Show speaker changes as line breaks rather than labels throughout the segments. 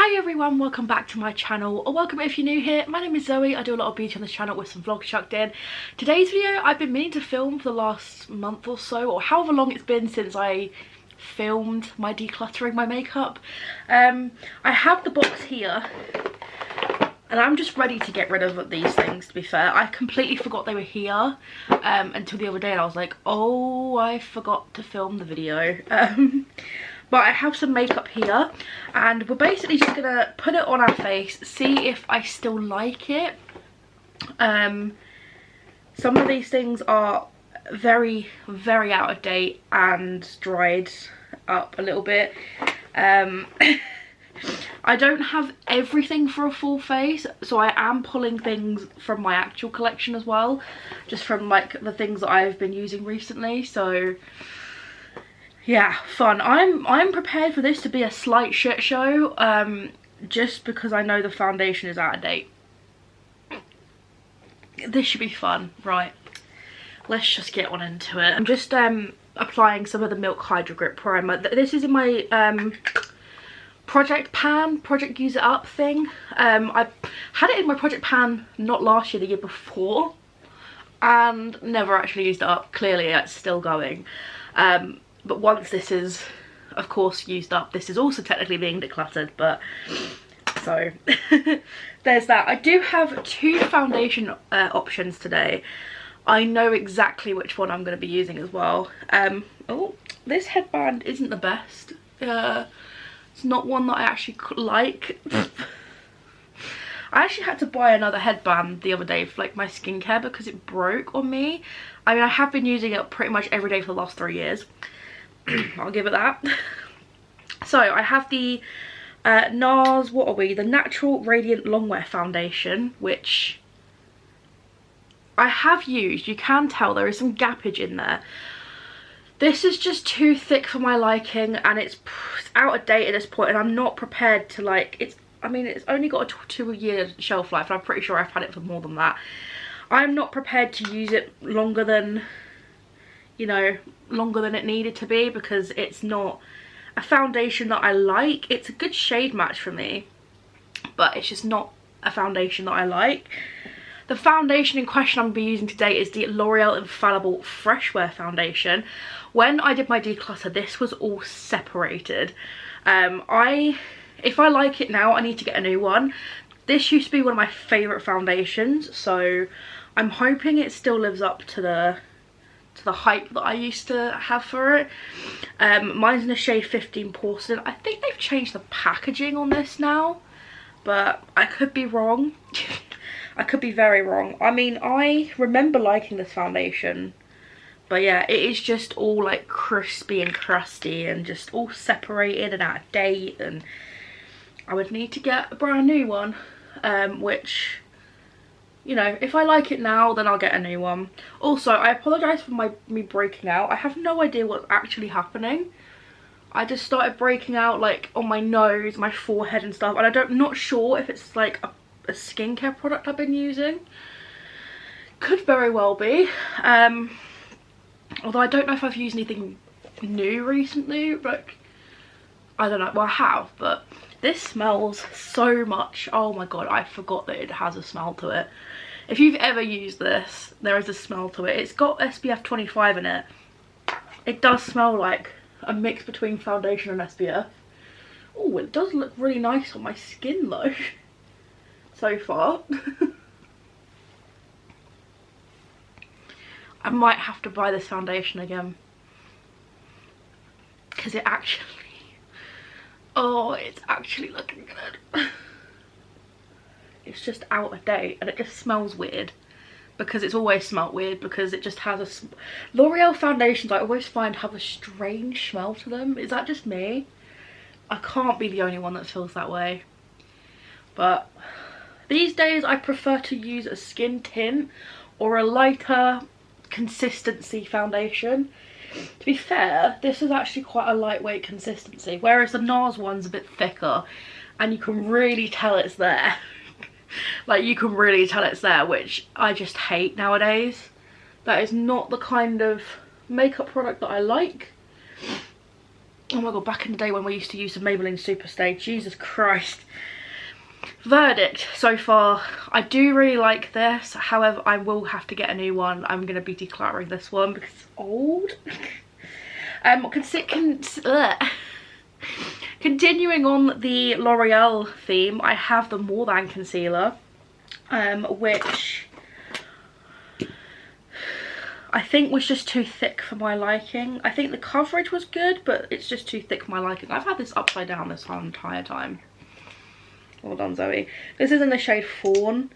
Hi everyone, welcome back to my channel, or welcome if you're new here. My name is Zoe. I do a lot of beauty on this channel with some vlogs chucked in. Today's video I've been meaning to film for the last month or so, or however long it's been since I filmed my decluttering my makeup. I have the box here and I'm just ready to get rid of these things, to be fair. I completely forgot they were here until the other day, and I was like, oh, I forgot to film the video. But I have some makeup here and we're basically just gonna put it on our face, see if I still like it. Some of these things are very out of date and dried up a little bit. I don't have everything for a full face, so I am pulling things from my actual collection as well, just from like the things that I've been using recently. So yeah, fun. I'm prepared for this to be a slight shit show, just because I know the foundation is out of date. This should be fun. Right, let's just get on into it. I'm just applying some of the Milk Hydro Grip primer. This is in my project use it up thing. I had it in my project pan not last year, the year before, and never actually used it up. Clearly it's still going. But once this is, of course, used up, this is also technically being decluttered, but so there's that. I do have two foundation options today. I know exactly which one I'm going to be using as well. Oh, this headband isn't the best. It's not one that I actually like. I actually had to buy another headband the other day for like my skincare because it broke on me. I mean, I have been using it pretty much every day for the last 3 years. I'll give it that. So I have the NARS, what are we? The Natural Radiant Longwear Foundation, which I have used. You can tell there is some gappage in there. This is just too thick for my liking, and it's out of date at this point, and I'm not prepared to like, I mean, it's only got a 2-year shelf life, and I'm pretty sure I've had it for more than that. I'm not prepared to use it longer than, you know, longer than it needed to be, because it's not a foundation that I like. It's a good shade match for me, but it's just not a foundation that I like. The foundation in question I'm going to be using today is the L'Oreal Infallible Fresh Wear Foundation. When I did my declutter, this was all separated. If I like it now, I need to get a new one. This used to be one of my favourite foundations, so I'm hoping it still lives up to the hype that I used to have for it. Mine's in the shade 15 Porcelain. I think they've changed the packaging on this now, but I could be wrong. I could be very wrong. I mean, I remember liking this foundation, but yeah, it is just all like crispy and crusty and just all separated and out of date, and I would need to get a brand new one, which, you know, if I like it now, then I'll get a new one. Also, I apologise for me breaking out. I have no idea what's actually happening. I just started breaking out like on my nose, my forehead and stuff, and I'm not sure if it's like a skincare product I've been using. Could very well be. Although I don't know if I've used anything new recently, but I don't know. Well, I have, but this smells so much. Oh my god, I forgot that it has a smell to it. If you've ever used this, there is a smell to it. It's got SPF 25 in it. It does smell like a mix between foundation and SPF. Oh, it does look really nice on my skin though, so far. I might have to buy this foundation again, because it actually, oh, it's actually looking good. It's just out of date and it just smells weird, because it's always smelled weird, because it just has a L'Oreal foundations I always find have a strange smell to them. Is that just me? I can't be the only one that feels that way. But these days I prefer to use a skin tint or a lighter consistency foundation. To be fair, this is actually quite a lightweight consistency, whereas the NARS one's a bit thicker and you can really tell it's there. Like, you can really tell it's there, which I just hate nowadays. That is not the kind of makeup product that I like. Oh my god, back in the day when we used to use the Maybelline Superstay, Jesus Christ. Verdict so far, I do really like this, however I will have to get a new one. I'm going to be decluttering this one because it's old. Continuing on the L'Oreal theme, I have the More Than concealer, which I think was just too thick for my liking. I think the coverage was good, but it's just too thick for my liking. I've had this upside down this whole entire time. Well done, Zoe. This is in the shade Fawn.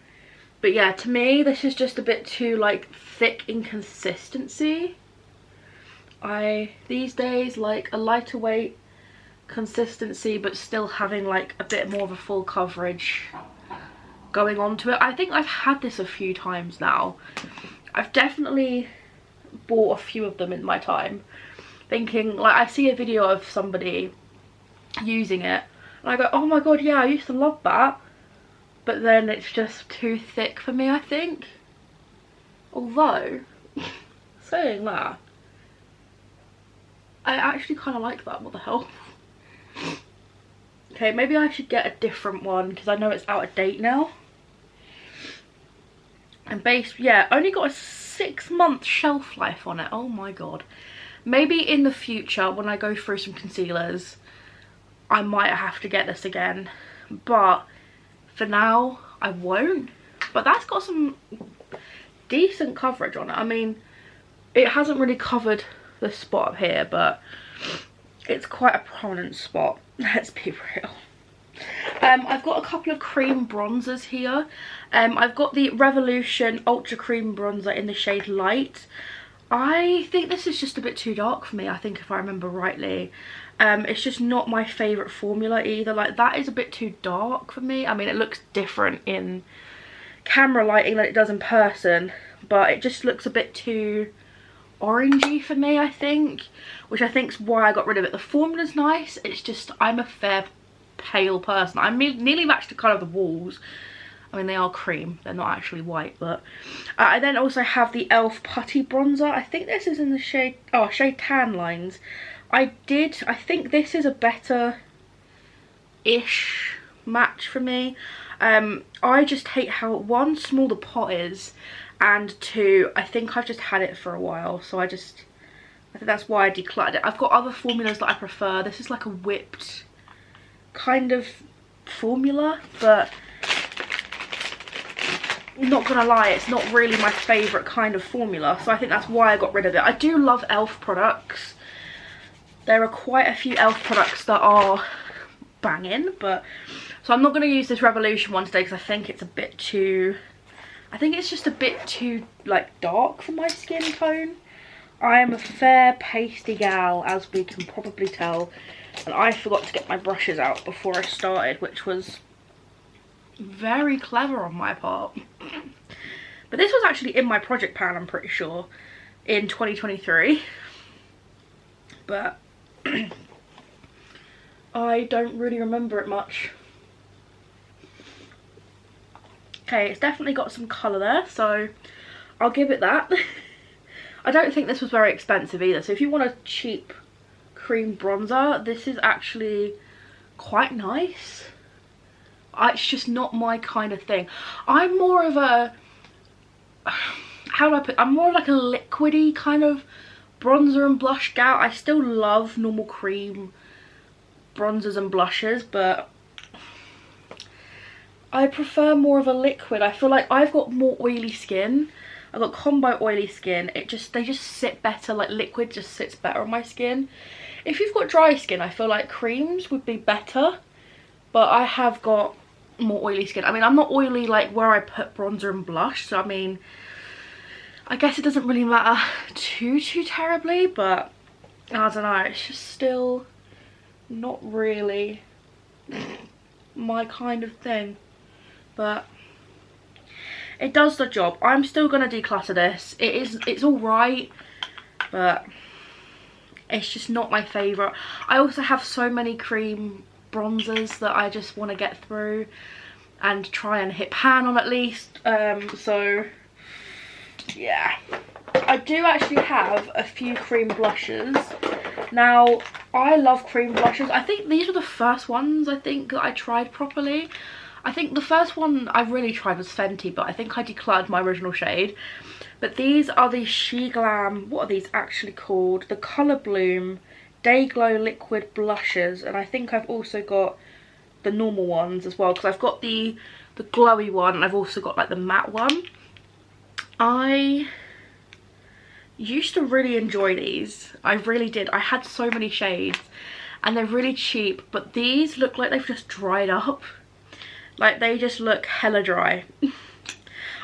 But yeah, to me, this is just a bit too, like, thick in consistency. These days, like, a lighter weight consistency, but still having, like, a bit more of a full coverage going on to it. I think I've had this a few times now. I've definitely bought a few of them in my time. Thinking, like, I see a video of somebody using it, and I go, oh my god, yeah, I used to love that. But then it's just too thick for me, I think. Although, saying that, I actually kind of like that. What the hell? Okay, maybe I should get a different one because I know it's out of date now. And yeah, only got a 6-month shelf life on it. Oh my god. Maybe in the future, when I go through some concealers, I might have to get this again, but for now I won't. But that's got some decent coverage on it. I mean, it hasn't really covered the spot up here, but it's quite a prominent spot, let's be real. I've got a couple of cream bronzers here. I've got the Revolution Ultra Cream Bronzer in the shade Light. I think this is just a bit too dark for me, I think, if I remember rightly. It's just not my favourite formula either. Like, that is a bit too dark for me. I mean, it looks different in camera lighting than it does in person, but it just looks a bit too orangey for me, I think, which I think is why I got rid of it. The formula's nice, it's just I'm a fair pale person. I nearly matched the colour of the walls. I mean, they are cream, they're not actually white. But I then also have the e.l.f. Putty Bronzer. I think this is in the shade Tan Lines. I think this is a better-ish match for me. I just hate how, one, small the pot is, and two, I think I've just had it for a while, so I think that's why I decluttered it. I've got other formulas that I prefer. This is like a whipped kind of formula, but not gonna lie, it's not really my favourite kind of formula, so I think that's why I got rid of it. I do love e.l.f. products. There are quite a few e.l.f. products that are banging, but so I'm not going to use this Revolution one today because I think it's a bit too, I think it's just a bit too, like, dark for my skin tone. I am a fair pasty gal, as we can probably tell, and I forgot to get my brushes out before I started, which was very clever on my part. But this was actually in my project pan, I'm pretty sure, in 2023. But I don't really remember it much. Okay, it's definitely got some colour there, so I'll give it that. I don't think this was very expensive either, so if you want a cheap cream bronzer, this is actually quite nice. It's just not my kind of thing. I'm more of a, how do I put, I'm more like a liquidy kind of bronzer and blush gal. I still love normal cream bronzers and blushes, but I prefer more of a liquid. I feel like I've got more oily skin. I've got combo oily skin. They just sit better, like liquid just sits better on my skin. If you've got dry skin, I feel like creams would be better, but I have got more oily skin. I mean, I'm not oily like where I put bronzer and blush, so I mean, I guess it doesn't really matter too terribly, but I don't know, it's just still not really my kind of thing. But it does the job. I'm still gonna declutter this. It's alright, but it's just not my favourite. I also have so many cream bronzers that I just want to get through and try and hit pan on at least. So yeah, I do actually have a few cream blushes Now, I love cream blushes. I think these were the first ones I think that I tried properly. I think the first one I really tried was Fenty, but I think I decluttered my original shade. But these are the She Glam, what are these actually called? The Colour Bloom Day Glow Liquid Blushes. And I think I've also got the normal ones as well, because I've got the glowy one and I've also got like the matte one. I used to really enjoy these. I really did. I had so many shades and they're really cheap, but these look like they've just dried up. Like, they just look hella dry.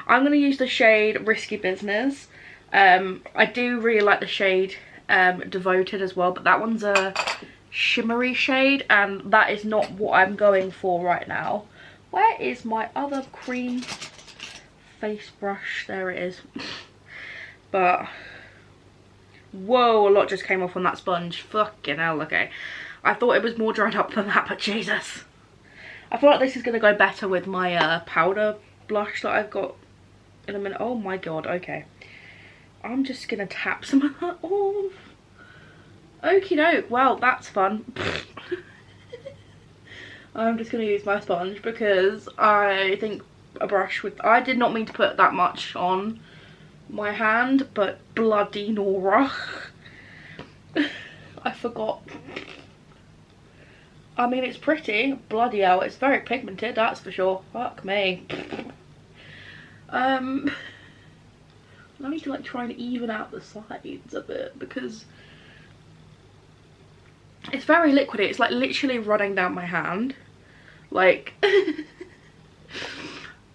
I'm going to use the shade Risky Business. I do really like the shade Devoted as well, but that one's a shimmery shade and that is not what I'm going for right now. Where is my other cream face brush? There it is. But, whoa, a lot just came off on that sponge. Fucking hell, okay. I thought it was more dried up than that, but Jesus. I feel like this is going to go better with my powder blush that I've got in a minute. Oh my god, okay. I'm just going to tap some of that off. Okie doke, well, that's fun. I'm just going to use my sponge because I think a brush with... I did not mean to put that much on my hand, but bloody Nora. I forgot. I mean, it's pretty. Bloody hell, it's very pigmented, that's for sure. Fuck me. I need to like try and even out the sides a bit because it's very liquidy. It's like literally running down my hand. Like,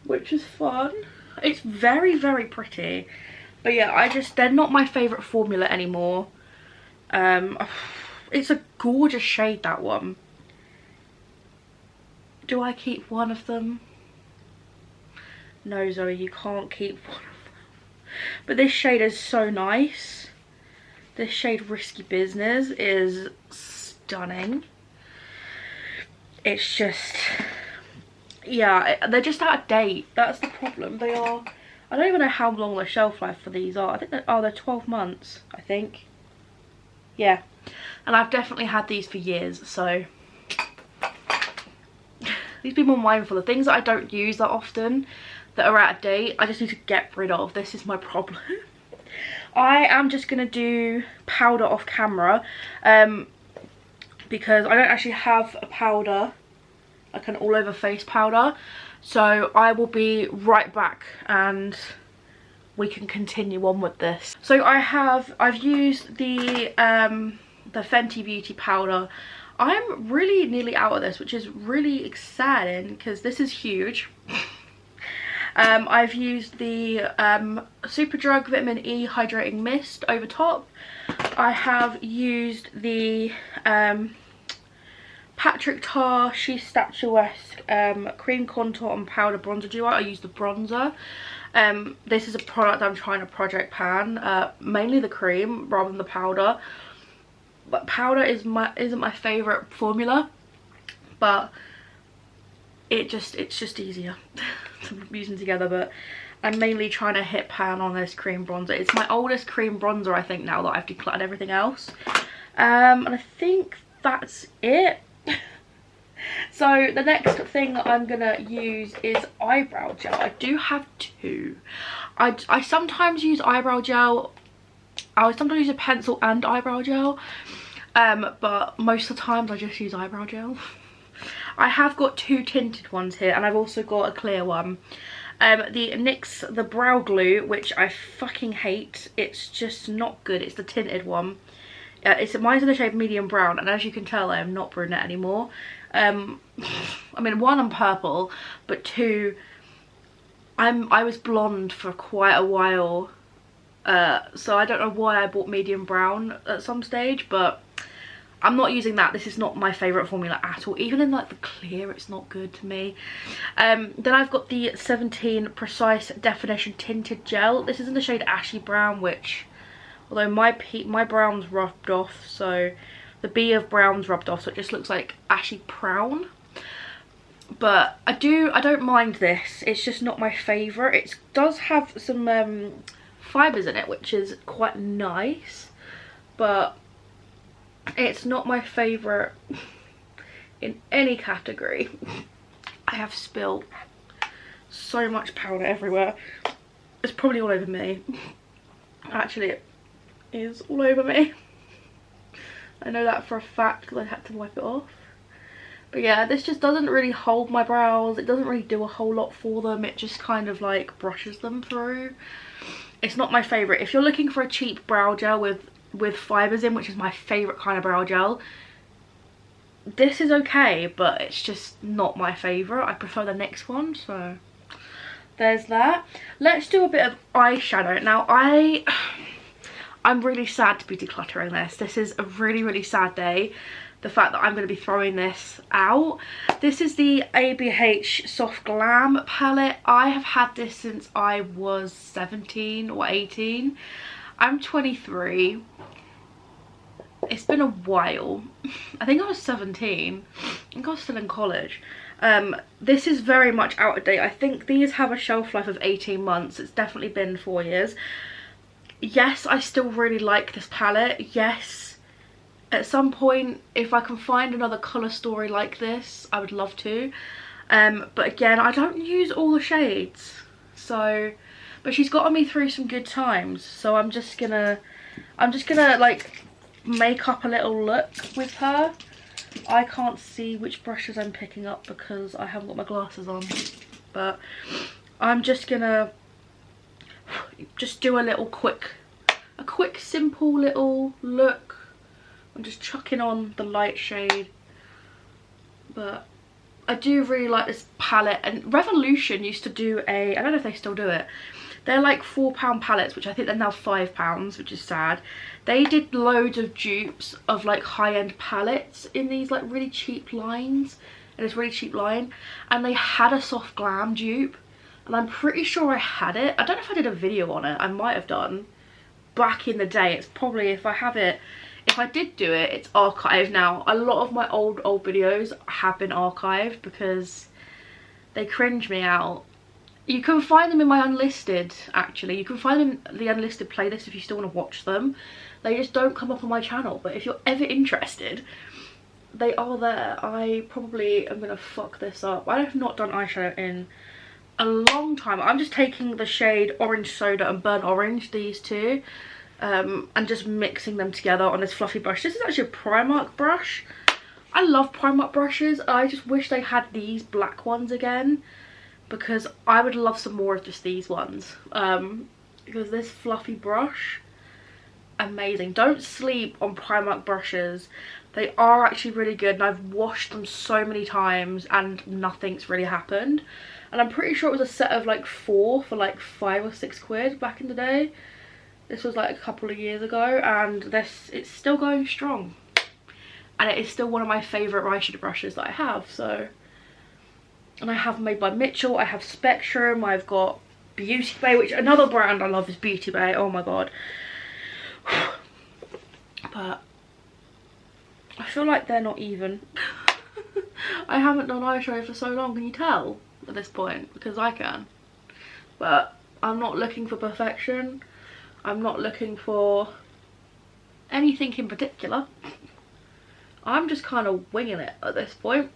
which is fun. It's very, very pretty. But yeah, they're not my favourite formula anymore. It's a gorgeous shade, that one. Do I keep one of them? No, Zoe, you can't keep one of them. But this shade is so nice. This shade Risky Business is stunning. It's just... yeah, they're just out of date. That's the problem. They are... I don't even know how long the shelf life for these are. I think they're 12 months, I think. Yeah. And I've definitely had these for years, so... need to be more mindful of things that I don't use that often, that are out of date. I just need to get rid of. This is my problem. I am just going to do powder off camera because I don't actually have a powder, like an all over face powder. So I will be right back and we can continue on with this. So I've used the Fenty Beauty powder. I'm really nearly out of this, which is really exciting because this is huge. I've used the Superdrug Vitamin E Hydrating Mist over top. I have used the Patrick Tar She's Statuesque Cream Contour and Powder Bronzer Duo. I used the bronzer. This is a product I'm trying to project pan, mainly the cream rather than the powder. But powder isn't my favourite formula, but it's just easier to use them together. But I'm mainly trying to hit pan on this cream bronzer. It's my oldest cream bronzer, I think, now that I've decluttered everything else. And I think that's it. So the next thing that I'm gonna use is eyebrow gel. I do have two. I sometimes use eyebrow gel. I sometimes use a pencil and eyebrow gel, but most of the times I just use eyebrow gel. I have got two tinted ones here, and I've also got a clear one. The NYX the brow glue, which I fucking hate. It's just not good. It's the tinted one. Mine's in the shade medium brown, and as you can tell, I am not brunette anymore. I mean, one, I'm purple, but two, I was blonde for quite a while. So I don't know why I bought medium brown at some stage, but I'm not using that. This is not my favourite formula at all. Even in like the clear, it's not good to me. Then I've got the 17 Precise Definition Tinted Gel. This is in the shade Ashy Brown, which, although my brown's rubbed off, so the B of brown's rubbed off, so it just looks like ashy brown. But I don't mind this. It's just not my favourite. It does have some fibres in it, which is quite nice, but It's not my favourite in any category. I have spilled so much powder everywhere. It's probably all over me. Actually, it is all over me. I know that for a fact because I had to wipe it off. But yeah, this just doesn't really hold my brows. It doesn't really do a whole lot for them. It just kind of like brushes them through. It's not my favourite. If you're looking for a cheap brow gel with fibres in, which is my favourite kind of brow gel, this is okay, but it's just not my favourite. I prefer the NYX one, so there's that. Let's do a bit of eyeshadow. Now, I'm really sad to be decluttering this. This is a really, really sad day. The fact that I'm going to be throwing this out. This is the ABH Soft Glam palette. I have had this since I was 17 or 18. I'm 23. It's been a while. I think I was 17. I think I was still in college. This is very much out of date. I think these have a shelf life of 18 months. It's definitely been 4 years. Yes, I still really like this palette. Yes, at some point, if I can find another colour story like this, I would love to. But again, I don't use all the shades. So, but she's gotten me through some good times. So I'm just gonna like make up a little look with her. I can't see which brushes I'm picking up because I haven't got my glasses on. But I'm just gonna do a quick simple little look. I'm just chucking on the light shade, but I do really like this palette. And Revolution used to do I don't know if they still do it, they're like £4 palettes, which I think they're now £5, which is sad. They did loads of dupes of like high-end palettes in these like really cheap lines, and it's really cheap line, and they had a Soft Glam dupe, and I'm pretty sure I had it. I don't know if I did a video on it. I might have done back in the day. It's probably, if I did do it, it's archived now. A lot of my old videos have been archived because they cringe me out. You can find them in my unlisted, actually. You can find them in the unlisted playlist if you still want to watch them. They just don't come up on my channel, but if you're ever interested, they are there. I probably am gonna fuck this up. I have not done eyeshadow in a long time. I'm just taking the shade Orange Soda and Burnt Orange, these two, and just mixing them together on this fluffy brush. This is actually a Primark brush. I love Primark brushes. I just wish they had these black ones again, because I would love some more of just these ones. Because this fluffy brush, amazing. Don't sleep on Primark brushes. They are actually really good, and I've washed them so many times and nothing's really happened. And I'm pretty sure it was a set of like 4 for like 5 or 6 quid back in the day. This was like a couple of years ago, and it's still going strong. And it is still one of my favourite eyeshadow brushes that I have, so. And I have Made by Mitchell, I have Spectrum, I've got Beauty Bay, which another brand I love is Beauty Bay, oh my god. But I feel like they're not even. I haven't done eyeshadow for so long, can you tell at this point? Because I can. But I'm not looking for perfection. I'm not looking for anything in particular. I'm just kind of winging it at this point.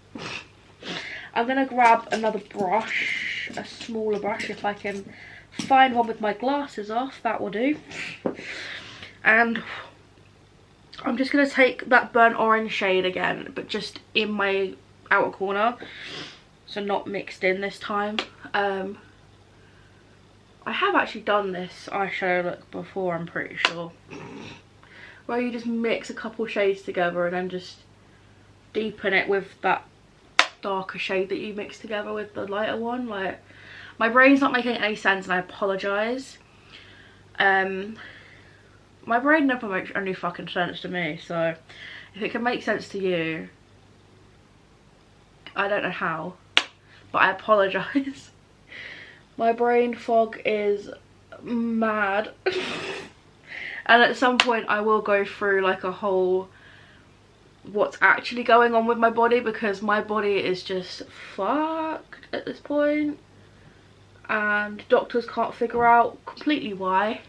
I'm going to grab another brush, a smaller brush, if I can find one with my glasses off, that will do. And I'm just going to take that Burnt Orange shade again, but just in my outer corner, so not mixed in this time. I have actually done this eyeshadow look before, I'm pretty sure, where you just mix a couple shades together and then just deepen it with that darker shade that you mix together with the lighter one. Like, my brain's not making any sense, and I apologise. My brain never makes any fucking sense to me, so if it can make sense to you, I don't know how, but I apologise. My brain fog is mad. And at some point I will go through like a whole what's actually going on with my body, because my body is just fucked at this point, and doctors can't figure out completely why,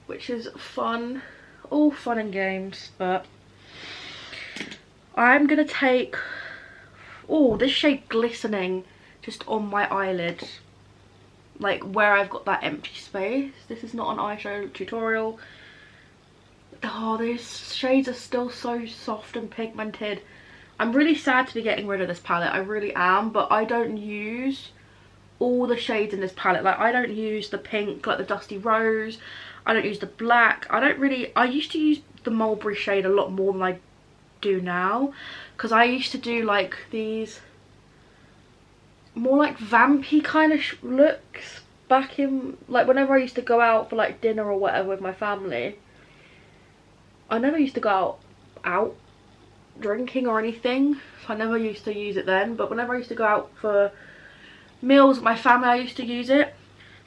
which is fun, all fun and games. But I'm gonna take, oh, this shade Glistening just on my eyelid, like where I've got that empty space. This is not an eyeshadow tutorial. Oh, these shades are still so soft and pigmented. I'm really sad to be getting rid of this palette, I really am, but I don't use all the shades in this palette. Like, I don't use the pink, like the Dusty Rose, I don't use the black, I used to use the Mulberry shade a lot more than I do now, because I used to do like these more like vampy kind of looks back in, like whenever I used to go out for like dinner or whatever with my family. I never used to go out drinking or anything, so I never used to use it then, but whenever I used to go out for meals with my family, I used to use it,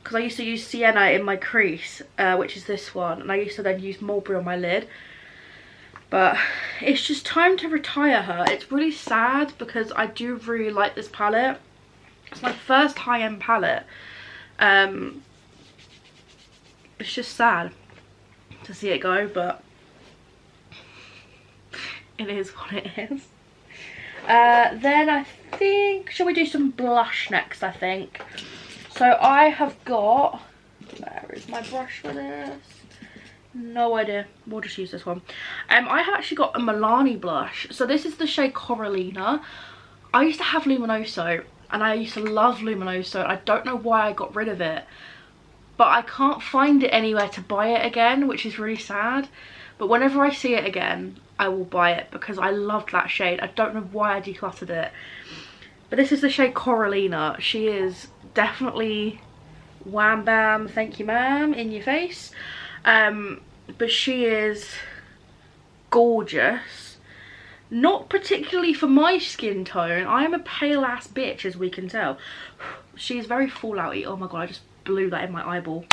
because I used to use Sienna in my crease, which is this one, and I used to then use Mulberry on my lid. But it's just time to retire her. It's really sad because I do really like this palette. It's my first high-end palette. It's just sad to see it go, but it is what it is. Then I think, shall we do some blush next, I think. So I have got, where is my brush for this? No idea, we'll just use this one. I have actually got a Milani blush. So this is the shade Coralina. I used to have Luminoso and I used to love Luminoso. I don't know why I got rid of it, but I can't find it anywhere to buy it again, which is really sad. But whenever I see it again, I will buy it because I loved that shade. I don't know why I decluttered it. But this is the shade Coralina. She is definitely wham bam, thank you ma'am, in your face. But she is gorgeous. Not particularly for my skin tone. I am a pale ass bitch, as we can tell. She is very fallouty. Oh my god, I just blew that in my eyeball.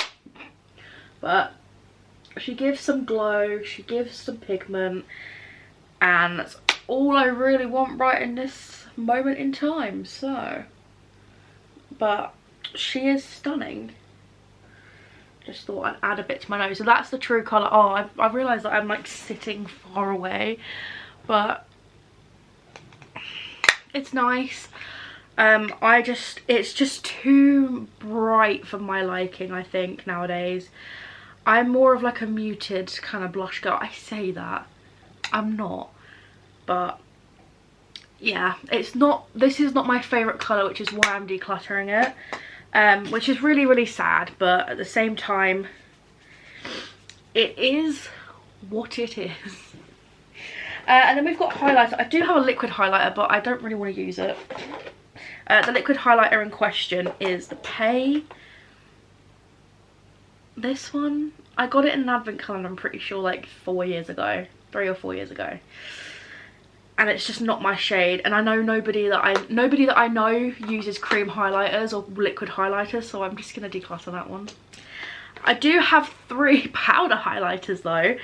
But she gives some glow, she gives some pigment, and that's all I really want right in this moment in time. So, but she is stunning. Just thought I'd add a bit to my nose. So that's the true colour. Oh, I realised that I'm like sitting far away, but it's nice. It's just too bright for my liking, I think, nowadays. I'm more of like a muted kind of blush girl. I say that, I'm not, but yeah, it's not, this is not my favourite colour, which is why I'm decluttering it. Which is really, really sad, but at the same time, it is what it is. And then we've got highlighter. I do have a liquid highlighter, but I don't really want to use it. The liquid highlighter in question is the Pay. This one, I got it in an advent calendar, I'm pretty sure, like 4 years ago, 3 or 4 years ago. And it's just not my shade, and I know nobody that I know uses cream highlighters or liquid highlighters, so I'm just gonna declutter that one. I do have 3 powder highlighters though,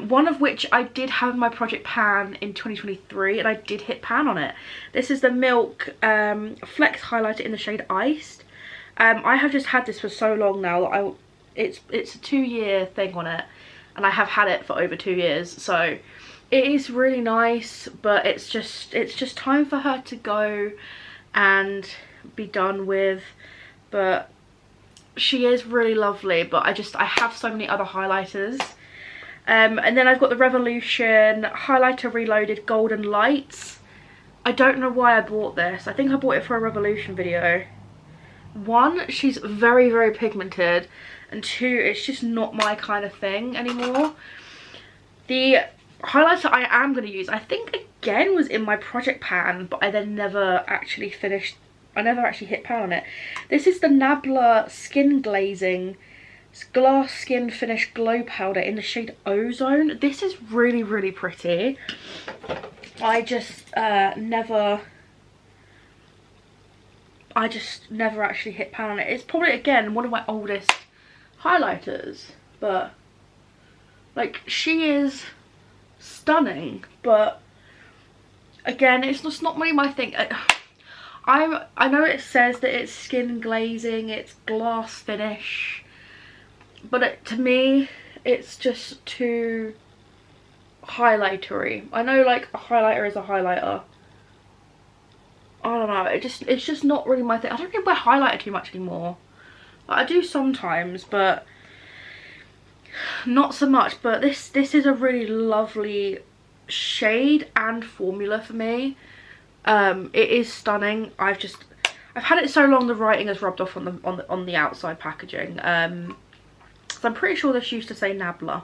one of which I did have in my project pan in 2023, and I did hit pan on it. This is the Milk Flex highlighter in the shade Iced. I have just had this for so long now that it's a 2-year thing on it, and I have had it for over 2 years, so it is really nice, but it's just time for her to go and be done with. But she is really lovely, but I have so many other highlighters. And then I've got the Revolution Highlighter Reloaded Golden Lights. I don't know why I bought this. I think I bought it for a Revolution video. 1, she's very, very pigmented, and 2, it's just not my kind of thing anymore. The highlighter I am going to use, I think again was in my project pan, but I then never actually finished, I never actually hit pan on it. This is the Nabla Skin Glazing Glass Skin Finish Glow Powder in the shade Ozone. This is really, really pretty. I just never actually hit pan on it. It's probably, again, one of my oldest highlighters, but like, she is stunning, but again, it's just not really my thing. I know it says that it's skin glazing, it's glass finish, but to me it's just too highlightery. I know like a highlighter is a highlighter. I don't know, it's just not really my thing. I don't really wear highlighter too much anymore. Like, I do sometimes, but not so much. But this is a really lovely shade and formula for me. It is stunning. I've had it so long the writing has rubbed off on the outside packaging. So I'm pretty sure this used to say Nabla,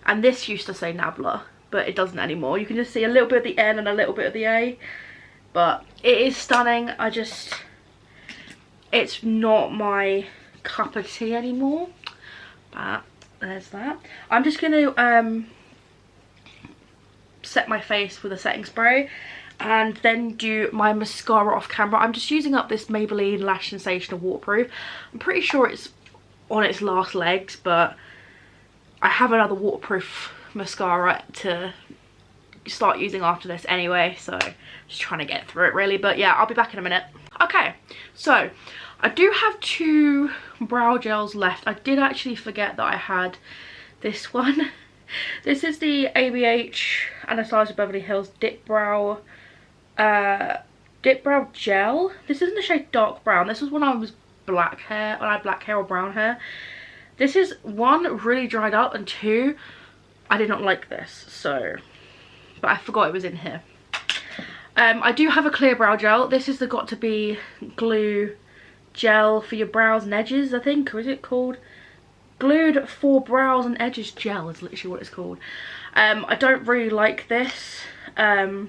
and this used to say Nabla, but it doesn't anymore. You can just see a little bit of the N and a little bit of the A, but it is stunning. It's not my cup of tea anymore, but there's that. I'm just gonna set my face with a setting spray and then do my mascara off camera. I'm just using up this Maybelline Lash Sensational Waterproof. I'm pretty sure it's on its last legs, but I have another waterproof mascara to start using after this anyway, so just trying to get through it really. But yeah, I'll be back in a minute. Okay, so I do have 2 brow gels left. I did actually forget that I had this one. This is the ABH Anastasia Beverly Hills Dip Brow Gel. This is in the shade Dark Brown. This was when I was black hair, when I had black hair or brown hair. This is 1, really dried up, and 2, I did not like this, so, but I forgot it was in here. I do have a clear brow gel. This is the Got To Be glue gel for your brows and edges, I think, or is it called Glued for Brows and Edges Gel is literally what it's called. I don't really like this. I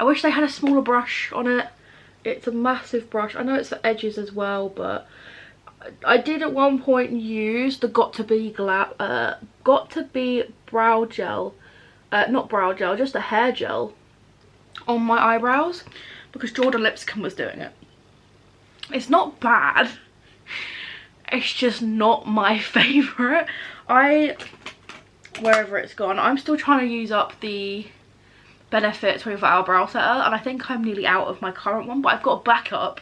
wish they had a smaller brush on it. It's a massive brush. I know it's for edges as well, but I did at one point use the Got To Be brow gel, not brow gel, just a hair gel on my eyebrows because Jordan Lipscomb was doing it. It's not bad, it's just not my favourite. Wherever it's gone, I'm still trying to use up the Benefit 24-hour brow setter, and I think I'm nearly out of my current one, but I've got a backup,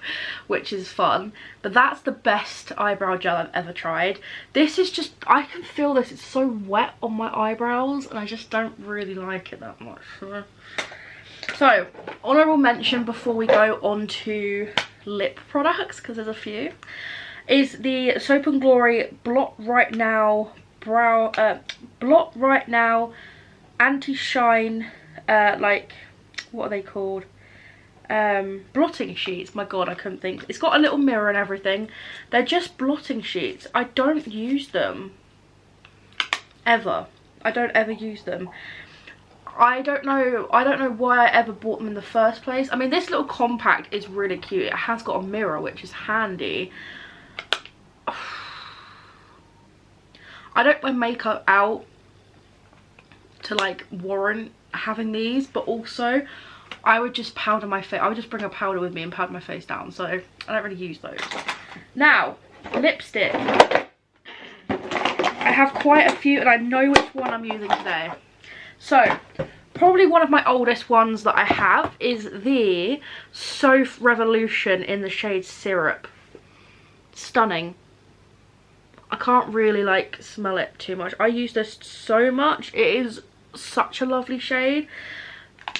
which is fun. But that's the best eyebrow gel I've ever tried. This is just, I can feel this, it's so wet on my eyebrows, and I just don't really like it that much. So, honourable mention before we go on to lip products, because there's a few, is the Soap and Glory Blot Right Now Anti-Shine, like, what are they called? Blotting sheets. My god, I couldn't think. It's got a little mirror and everything. They're just blotting sheets. I don't use them ever. I don't ever use them. I don't know why I ever bought them in the first place. I mean, this little compact is really cute. It has got a mirror, which is handy. I don't wear makeup out to like warrant having these, but also I would just powder my face. I would just bring a powder with me and powder my face down, so I don't really use those. Now, lipstick. I have quite a few and I know which one I'm using today. So, probably one of my oldest ones that I have is the Soph Revolution in the shade Syrup. Stunning. I can't really like smell it too much. I use this so much. It is such a lovely shade.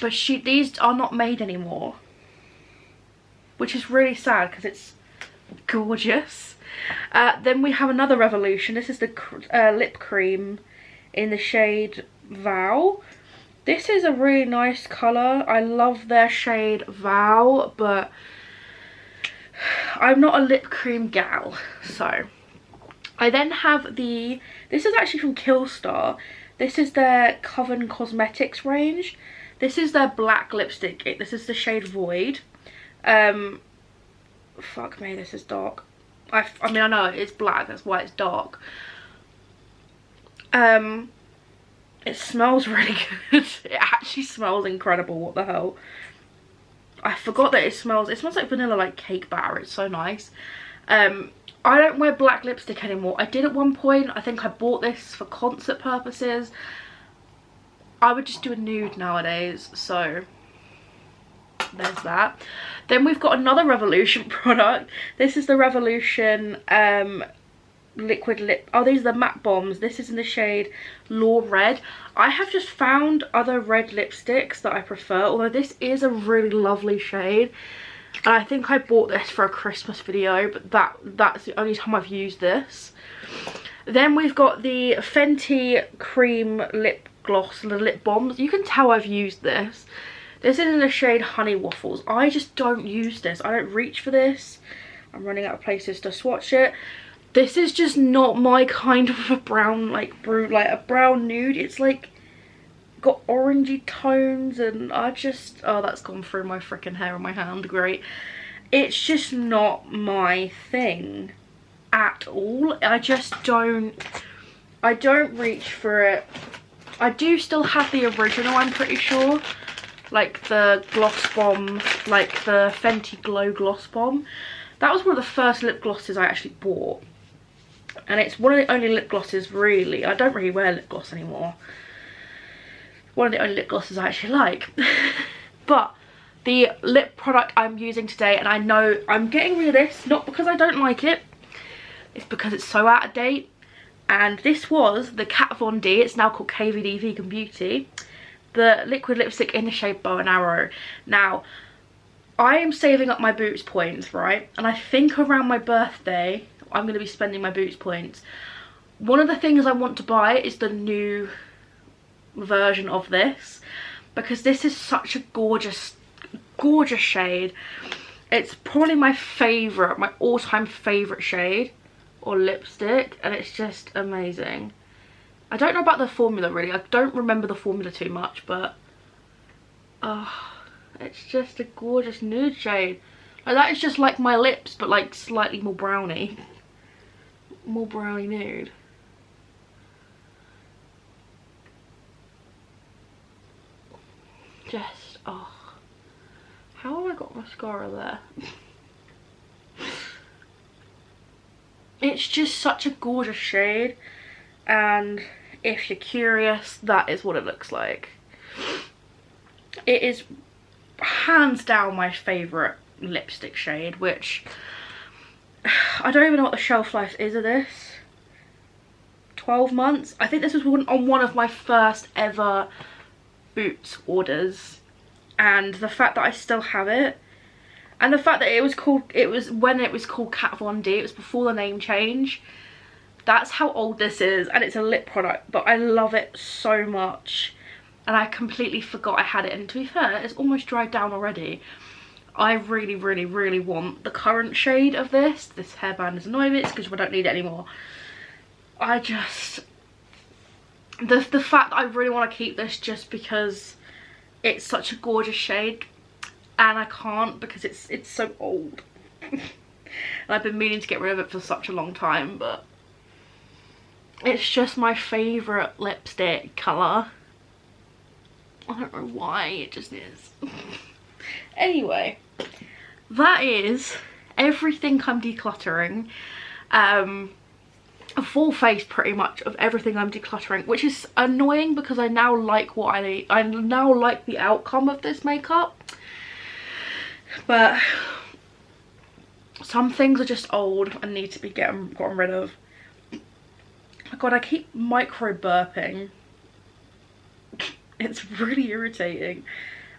But these are not made anymore. Which is really sad because it's gorgeous. Then we have another Revolution. This is the lip cream in the shade Vow. This is a really nice colour. I love their shade Vow, but I'm not a lip cream gal. So I then have this is actually from Killstar. This is their Coven Cosmetics range. This is their black lipstick. This is the shade Void. Fuck me, this is dark. I mean, I know it's black, that's why it's dark. It smells really good. It actually smells incredible. What the hell? I forgot that it smells like vanilla, like cake batter. It's so nice. I don't wear black lipstick anymore. I did at one point. I think I bought this for concert purposes. I would just do a nude nowadays, so there's that. Then we've got another Revolution product. This is the Revolution liquid lip, oh, these are the matte bombs. This is in the shade Law Red. I have just found other red lipsticks that I prefer, although this is a really lovely shade, and I think I bought this for a Christmas video, but that's the only time I've used this. Then we've got the Fenty cream lip gloss, the lip bombs. You can tell I've used this. This is in the shade Honey Waffles. I just don't use this. I don't reach for this. I'm running out of places to swatch it. This is just not my kind of a brown, like a brown nude. It's like got orangey tones, and I just, oh, that's gone through my freaking hair on my hand. Great. It's just not my thing at all. I don't reach for it. I do still have the original, I'm pretty sure, like the gloss bomb, like the Fenty Glow Gloss Bomb. That was one of the first lip glosses I actually bought, and it's one of the only lip glosses, really, I don't really wear lip gloss anymore, one of the only lip glosses I actually like. But the lip product I'm using today, and I know I'm getting rid of this, not because I don't like it, it's because it's so out of date. And this was the Kat Von D, it's now called KVD Vegan Beauty, the liquid lipstick in the shade Bow and Arrow. Now, I am saving up my Boots points, right? And I think around my birthday, I'm going to be spending my Boots points. One of the things I want to buy is the new version of this, because this is such a gorgeous, gorgeous shade. It's probably my favourite, my all-time favourite shade or lipstick, and it's just amazing. I don't know about the formula really, I don't remember the formula too much, but it's just a gorgeous nude shade. Like, that is just like my lips, but like slightly more browny, more browny nude. Just, oh, how have I got mascara there? It's just such a gorgeous shade, and if you're curious, that is what it looks like. It is hands down my favourite lipstick shade, which I don't even know what the shelf life is of this. 12 months? I think this was on one of my first ever Boots orders, and the fact that I still have it, and the fact that it was when it was called Kat Von D, it was before the name change. That's how old this is, and it's a lip product, but I love it so much, and I completely forgot I had it. And to be fair, it's almost dried down already. I really, really, really want the current shade of this. This hairband is annoying me, it's because I don't need it anymore. I just, the fact that I really want to keep this just because it's such a gorgeous shade, and I can't because it's so old. And I've been meaning to get rid of it for such a long time, but it's just my favourite lipstick colour. I don't know why, it just is. Anyway, that is everything I'm decluttering. A full face pretty much of everything I'm decluttering, which is annoying because I now like I now like the outcome of this makeup. But some things are just old and need to be gotten rid of. Oh my god, I keep micro burping. It's really irritating.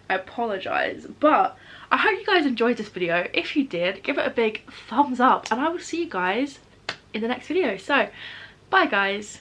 I apologise, but I hope you guys enjoyed this video. If you did, give it a big thumbs up, and I will see you guys in the next video. So bye guys.